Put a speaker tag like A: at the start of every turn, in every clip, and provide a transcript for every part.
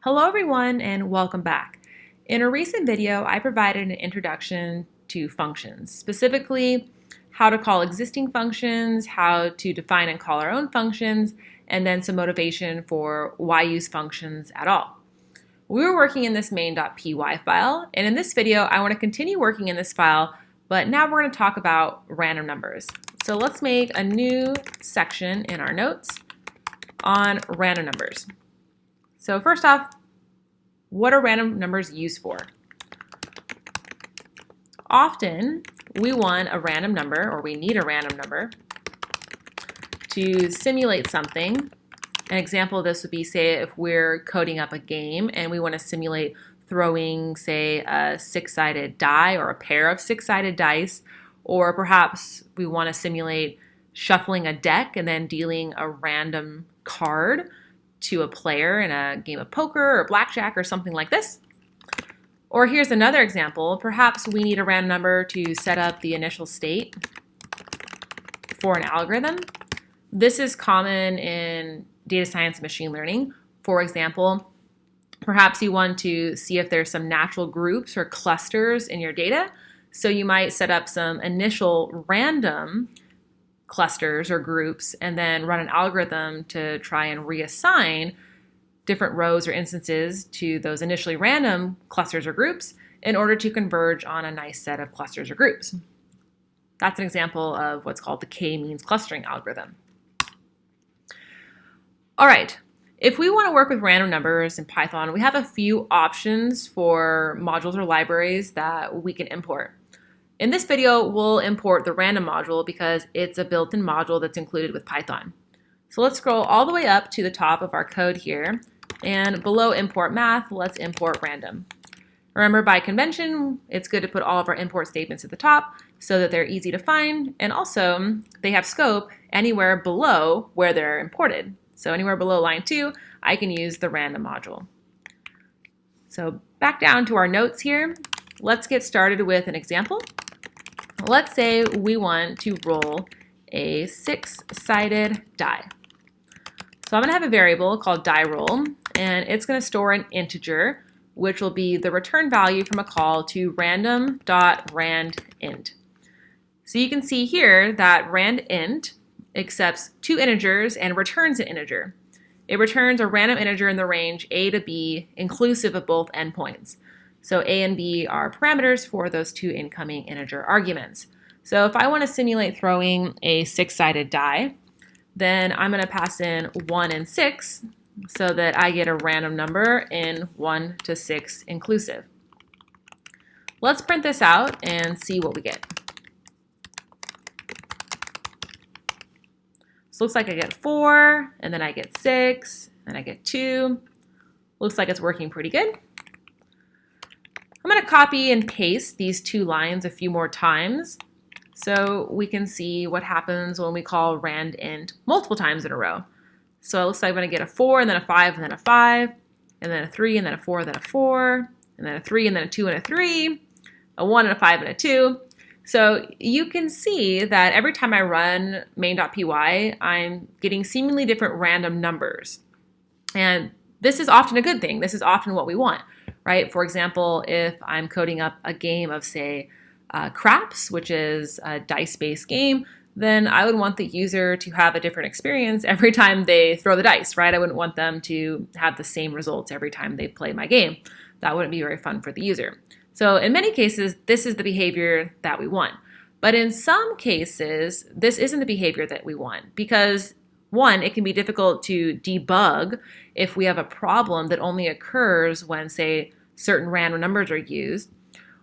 A: Hello everyone and welcome back. In a recent video, I provided an introduction to functions, specifically how to call existing functions, how to define and call our own functions, and then some motivation for why use functions at all. We were working in this main.py file, and in this video, I want to continue working in this file, but now we're going to talk about random numbers. So let's make a new section in our notes on random numbers. So first off, what are random numbers used for? Often, we want a random number, or we need a random number, to simulate something. An example of this would be, say, if we're coding up a game and we want to simulate throwing, say, a six-sided die or a pair of six-sided dice, or perhaps we want to simulate shuffling a deck and then dealing a random card to a player in a game of poker or blackjack or something like this. Or here's another example. Perhaps we need a random number to set up the initial state for an algorithm. This is common in data science and machine learning. For example, perhaps you want to see if there's some natural groups or clusters in your data. So you might set up some initial random clusters or groups and then run an algorithm to try and reassign different rows or instances to those initially random clusters or groups in order to converge on a nice set of clusters or groups. That's an example of what's called the k-means clustering algorithm. All right, if we want to work with random numbers in Python, we have a few options for modules or libraries that we can import. In this video, we'll import the random module because it's a built-in module that's included with Python. So let's scroll all the way up to the top of our code here, and below import math, let's import random. Remember, by convention, it's good to put all of our import statements at the top so that they're easy to find, and also they have scope anywhere below where they're imported. So anywhere below line 2, I can use the random module. So back down to our notes here, let's get started with an example. Let's say we want to roll a six-sided die. So I'm going to have a variable called die roll, and it's going to store an integer, which will be the return value from a call to random.randint. So you can see here that randint accepts two integers and returns an integer. It returns a random integer in the range a to b, inclusive of both endpoints. So a and b are parameters for those two incoming integer arguments. So if I want to simulate throwing a six-sided die, then I'm going to pass in 1 and 6 so that I get a random number in 1 to 6 inclusive. Let's print this out and see what we get. So looks like I get 4, and then I get 6, and I get 2. Looks like it's working pretty good. I'm going to copy and paste these two lines a few more times so we can see what happens when we call randint multiple times in a row. So it looks like I'm going to get a 4, and then a 5, and then a 5, and then a 3, and then a 4, and then a 4, and then a 3, and then a 2, and a 3, a 1, and a 5, and a 2. So you can see that every time I run main.py, I'm getting seemingly different random numbers. And this is often a good thing. This is often what we want, right? For example, if I'm coding up a game of, say, craps, which is a dice-based game, then I would want the user to have a different experience every time they throw the dice, right? I wouldn't want them to have the same results every time they play my game. That wouldn't be very fun for the user. So in many cases, this is the behavior that we want. But in some cases, this isn't the behavior that we want because, one, it can be difficult to debug if we have a problem that only occurs when, say, certain random numbers are used.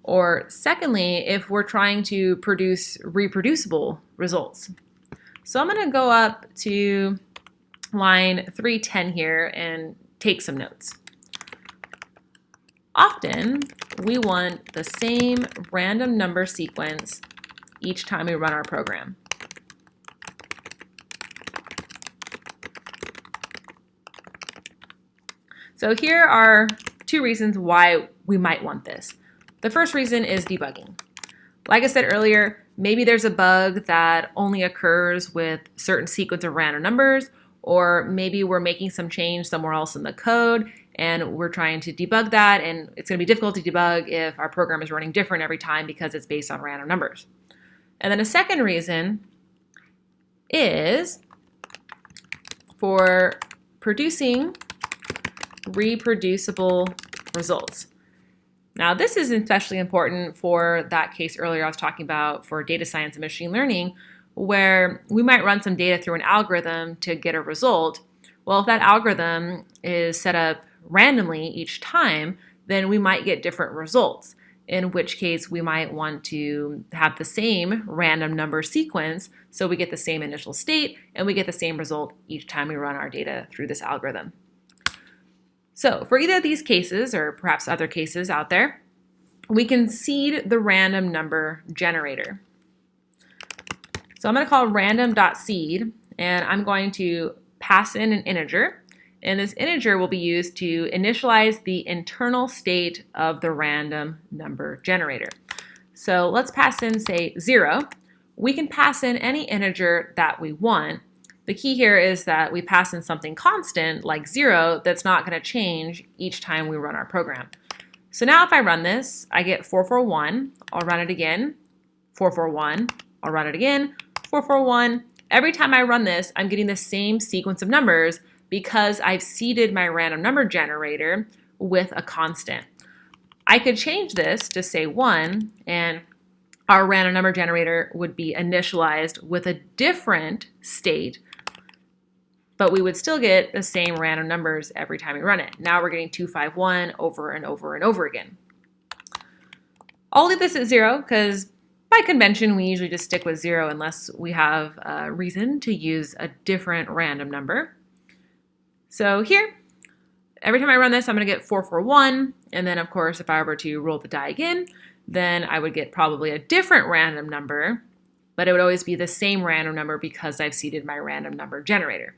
A: Or secondly, if we're trying to produce reproducible results. So I'm going to go up to line 310 here and take some notes. Often, we want the same random number sequence each time we run our program. So here are two reasons why we might want this. The first reason is debugging. Like I said earlier, maybe there's a bug that only occurs with certain sequence of random numbers, or maybe we're making some change somewhere else in the code and we're trying to debug that, and it's going to be difficult to debug if our program is running different every time because it's based on random numbers. And then a second reason is for producing reproducible results. Now, this is especially important for that case earlier I was talking about for data science and machine learning, where we might run some data through an algorithm to get a result. Well, if that algorithm is set up randomly each time, then we might get different results, in which case we might want to have the same random number sequence so we get the same initial state and we get the same result each time we run our data through this algorithm. So for either of these cases, or perhaps other cases out there, we can seed the random number generator. So I'm going to call random.seed, and I'm going to pass in an integer, and this integer will be used to initialize the internal state of the random number generator. So let's pass in, say, 0. We can pass in any integer that we want. The key here is that we pass in something constant, like 0, that's not going to change each time we run our program. So now if I run this, I get 441. I'll run it again, 441. I'll run it again, 441. Every time I run this, I'm getting the same sequence of numbers because I've seeded my random number generator with a constant. I could change this to say 1, and our random number generator would be initialized with a different state, but we would still get the same random numbers every time we run it. Now we're getting 251 over and over and over again. I'll leave this at 0 because by convention we usually just stick with 0 unless we have a reason to use a different random number. So here, every time I run this, I'm going to get 441, and then of course if I were to roll the die again, then I would get probably a different random number, but it would always be the same random number because I've seeded my random number generator.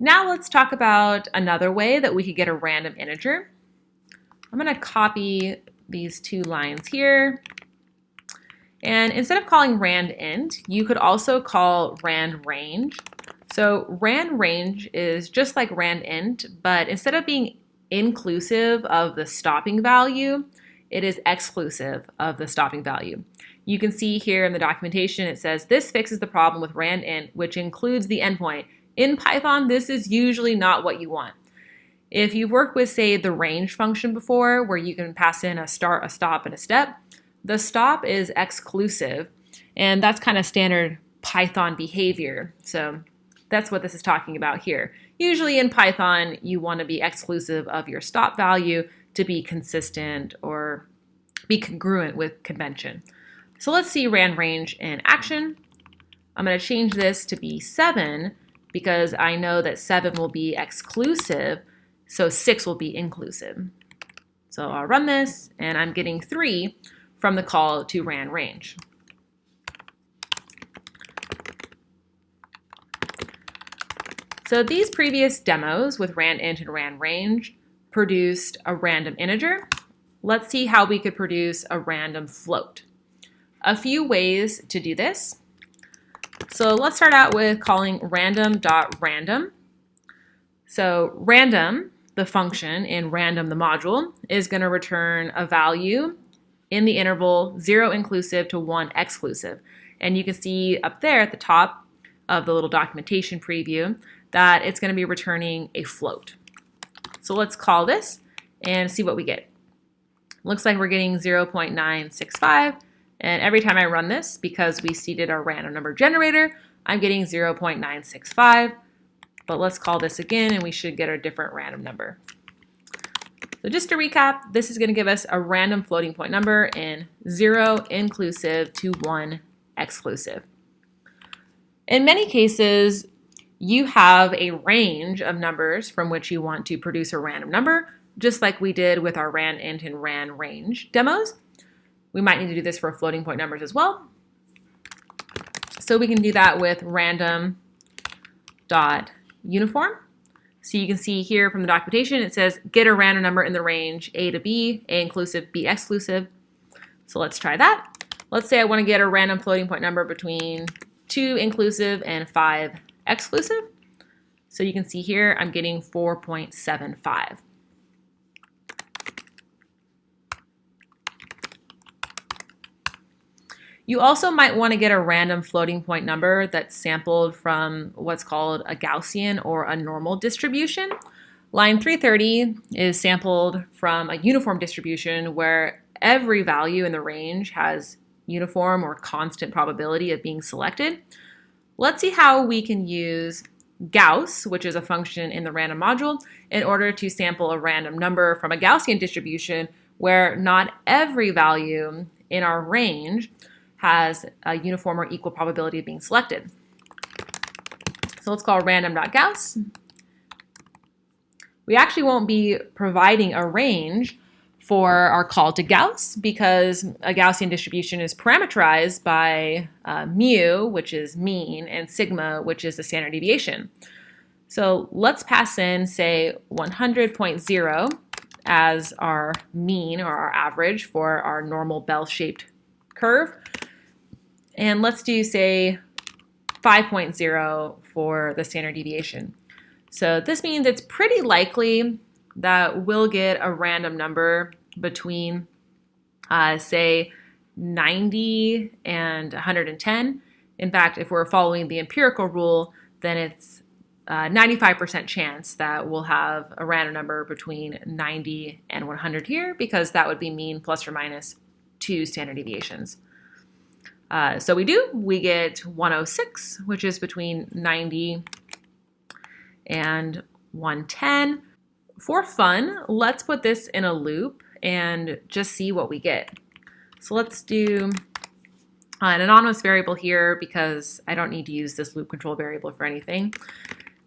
A: Now let's talk about another way that we could get a random integer. I'm going to copy these two lines here. And instead of calling rand_int, you could also call rand_range. So rand_range is just like rand_int, but instead of being inclusive of the stopping value, it is exclusive of the stopping value. You can see here in the documentation it says this fixes the problem with rand_int, which includes the endpoint. In Python, this is usually not what you want. If you've worked with, say, the range function before, where you can pass in a start, a stop, and a step, the stop is exclusive, and that's kind of standard Python behavior. So that's what this is talking about here. Usually in Python, you want to be exclusive of your stop value to be consistent or be congruent with convention. So let's see rand_range in action. I'm going to change this to be 7 because I know that 7 will be exclusive, so 6 will be inclusive. So I'll run this, and I'm getting 3 from the call to rand_range. So these previous demos with rand_int and rand_range produced a random integer. Let's see how we could produce a random float. A few ways to do this. So let's start out with calling random.random. So random, the function, and random, the module, is going to return a value in the interval 0 inclusive to 1 exclusive. And you can see up there at the top of the little documentation preview that it's going to be returning a float. So let's call this and see what we get. Looks like we're getting 0.965, and every time I run this, because we seeded our random number generator, I'm getting 0.965, but let's call this again and we should get a different random number. So just to recap, this is going to give us a random floating point number in 0 inclusive to 1 exclusive. In many cases, you have a range of numbers from which you want to produce a random number, just like we did with our rand_int and rand_range demos. We might need to do this for floating point numbers as well. So we can do that with random.uniform. So you can see here from the documentation, it says get a random number in the range A to B, A inclusive, B exclusive. So let's try that. Let's say I want to get a random floating point number between 2 inclusive and 5 exclusive. So you can see here, I'm getting 4.75. You also might want to get a random floating point number that's sampled from what's called a Gaussian or a normal distribution. Line 330 is sampled from a uniform distribution where every value in the range has uniform or constant probability of being selected. Let's see how we can use Gauss, which is a function in the random module, in order to sample a random number from a Gaussian distribution where not every value in our range has a uniform or equal probability of being selected. So let's call random.Gauss. We actually won't be providing a range for our call to Gauss because a Gaussian distribution is parameterized by mu, which is mean, and sigma, which is the standard deviation. So let's pass in, say, 100.0 as our mean or our average for our normal bell-shaped curve. And let's do, say, 5.0 for the standard deviation. So this means it's pretty likely that we'll get a random number between, say, 90 and 110. In fact, if we're following the empirical rule, then it's 95% chance that we'll have a random number between 90 and 100 here, because that would be mean plus or minus 2 standard deviations. So we get 106, which is between 90 and 110. For fun, let's put this in a loop and just see what we get. So let's do an anonymous variable here because I don't need to use this loop control variable for anything.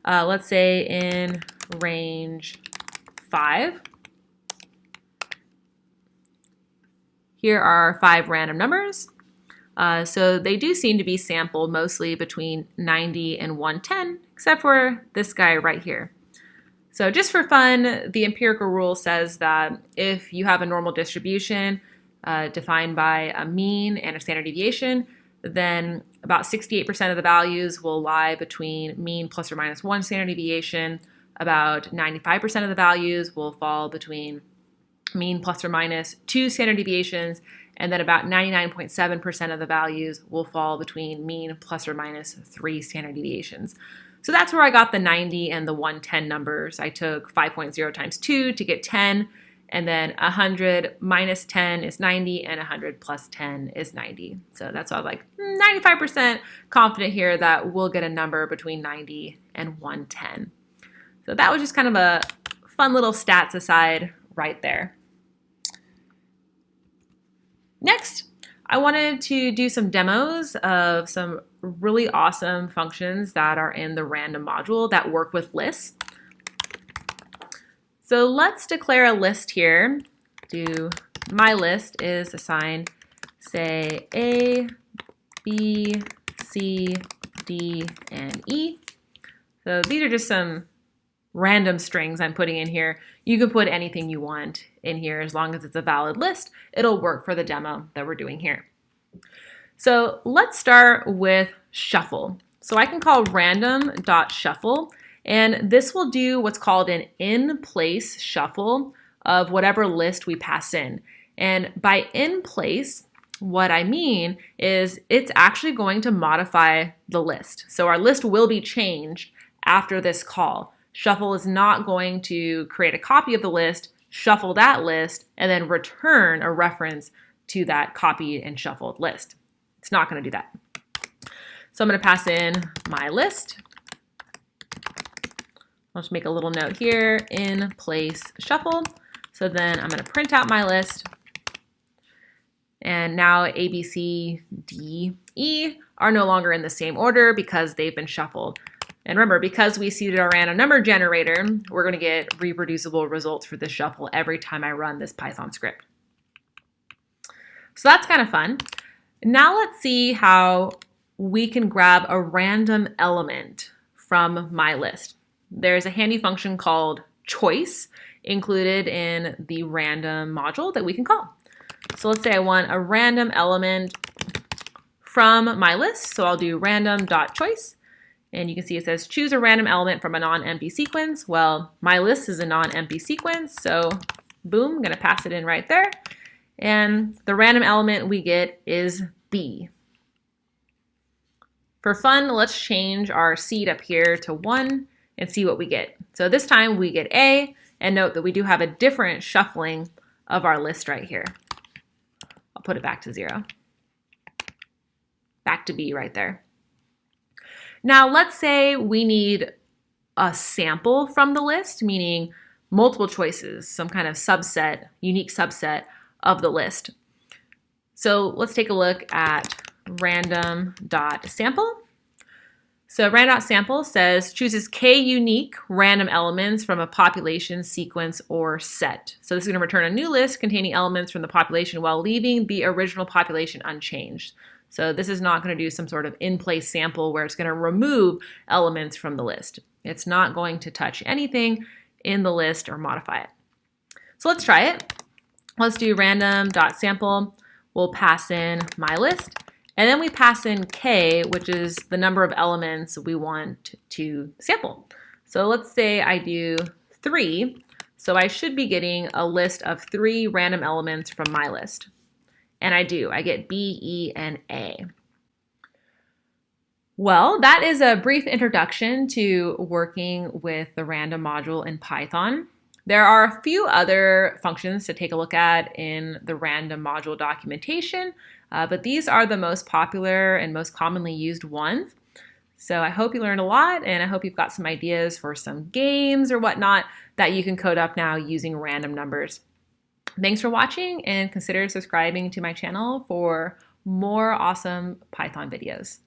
A: Let's say in range 5. Here are 5 random numbers. So they do seem to be sampled mostly between 90 and 110, except for this guy right here. So just for fun, the empirical rule says that if you have a normal distribution defined by a mean and a standard deviation, then about 68% of the values will lie between mean plus or minus 1 standard deviation. About 95% of the values will fall between mean plus or minus 2 standard deviations, and then about 99.7% of the values will fall between mean plus or minus 3 standard deviations. So that's where I got the 90 and the 110 numbers. I took 5.0 times 2 to get 10, and then 100 minus 10 is 90, and 100 plus 10 is 90. So that's why I was like 95% confident here that we'll get a number between 90 and 110. So that was just kind of a fun little stats aside right there. Next, I wanted to do some demos of some really awesome functions that are in the random module that work with lists. So let's declare a list here. My list is assigned, say, A, B, C, D, and E. So these are just some random strings I'm putting in here. You can put anything you want in here as long as it's a valid list. It'll work for the demo that we're doing here. So let's start with shuffle. So I can call random.shuffle, and this will do what's called an in-place shuffle of whatever list we pass in. And by in place, what I mean is it's actually going to modify the list. So our list will be changed after this call. Shuffle is not going to create a copy of the list, shuffle that list, and then return a reference to that copied and shuffled list. It's not going to do that. So I'm going to pass in my list. I'll just make a little note here, in place shuffle. So then I'm going to print out my list. And now A, B, C, D, E are no longer in the same order because they've been shuffled. And remember, because we seeded our random number generator, we're going to get reproducible results for this shuffle every time I run this Python script. So that's kind of fun. Now let's see how we can grab a random element from my list. There's a handy function called choice included in the random module that we can call. So let's say I want a random element from my list. So I'll do random.choice. And you can see it says choose a random element from a non-empty sequence. Well, my list is a non-empty sequence, so boom, I'm going to pass it in right there. And the random element we get is B. For fun, let's change our seed up here to 1 and see what we get. So this time we get A, and note that we do have a different shuffling of our list right here. I'll put it back to 0. Back to B right there. Now let's say we need a sample from the list, meaning multiple choices, some kind of subset, unique subset of the list. So let's take a look at random.sample. So random.sample says chooses k unique random elements from a population, sequence, or set. So this is going to return a new list containing elements from the population while leaving the original population unchanged. So this is not going to do some sort of in-place sample where it's going to remove elements from the list. It's not going to touch anything in the list or modify it. So let's try it. Let's do random.sample. We'll pass in my list. And then we pass in k, which is the number of elements we want to sample. So let's say I do 3. So I should be getting a list of 3 random elements from my list. And I do. I get B, E, and A. Well, that is a brief introduction to working with the random module in Python. There are a few other functions to take a look at in the random module documentation, but these are the most popular and most commonly used ones. So I hope you learned a lot, and I hope you've got some ideas for some games or whatnot that you can code up now using random numbers. Thanks for watching, and consider subscribing to my channel for more awesome Python videos.